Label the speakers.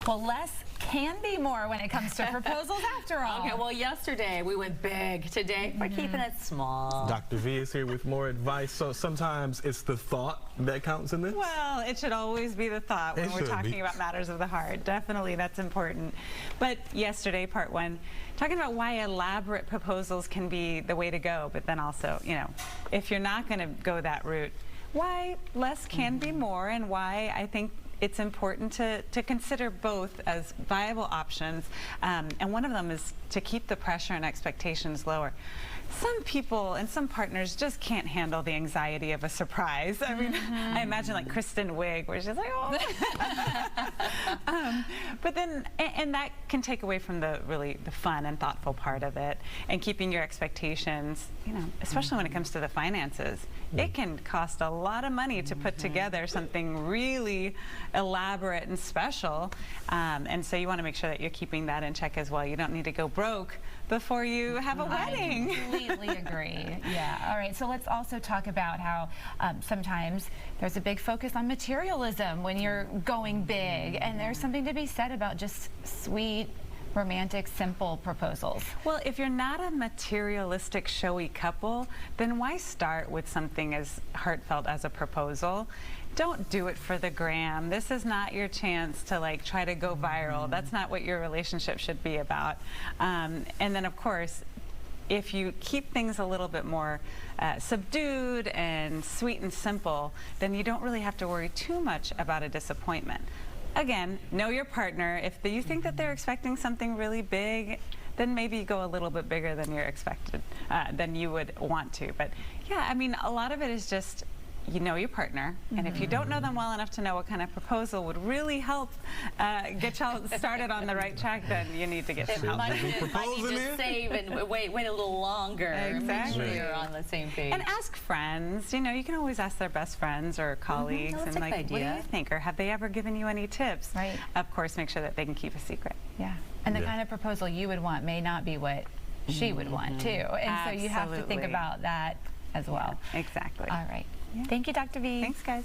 Speaker 1: Well, less can be more when it comes to proposals after all.
Speaker 2: Okay, well, yesterday we went big. Today we're keeping it small.
Speaker 3: Dr. V is here with more advice. So sometimes it's the thought that counts in this?
Speaker 4: Well, it should always be the thought when we're talking about matters of the heart. Definitely, that's important. But yesterday, part one, talking about why elaborate proposals can be the way to go, but then also, you know, if you're not going to go that route, why less can be more, and why I think it's important to consider both as viable options, and one of them is to keep the pressure and expectations lower. Some people and some partners just can't handle the anxiety of a surprise. I mean, I imagine like Kristen Wiig, where she's like, oh. But then, and that can take away from the fun and thoughtful part of it, and keeping your expectations, you know, especially when it comes to the finances. It can cost a lot of money to put together something really elaborate and special, and so you want to make sure that you're keeping that in check as well. You don't need to go broke before you have a wedding.
Speaker 1: I completely agree. Yeah. All right. So let's also talk about how sometimes there's a big focus on materialism when you're going big, and there's something to be said about just sweet, romantic, simple proposals.
Speaker 4: Well, if you're not a materialistic, showy couple, then why start with something as heartfelt as a proposal? Don't do it for the gram. This is not your chance to like try to go viral. That's not what your relationship should be about. And then, of course, if you keep things a little bit more subdued and sweet and simple, then you don't really have to worry too much about a disappointment. Again, know your partner. If you think that they're expecting something really big, then maybe go a little bit bigger than you're expected, than you would want to. But yeah, I mean, a lot of it is just, you know your partner, and if you don't know them well enough to know what kind of proposal would really help get y'all started on the right track, then you need to get some help.
Speaker 2: Might need to save and wait a little longer.
Speaker 4: Exactly.
Speaker 2: Make sure you're on the same page.
Speaker 4: And ask friends. You know, you can always ask their best friends or colleagues, and like, what do you think, or have they ever given you any tips?
Speaker 1: Right.
Speaker 4: Of course, make sure that they can keep a secret.
Speaker 1: Yeah. And the kind of proposal you would want may not be what she would want too, and so you have to think about that as well.
Speaker 4: Yeah, exactly.
Speaker 1: All right.
Speaker 4: Yeah.
Speaker 1: Thank you, Dr. V.
Speaker 4: Thanks, guys.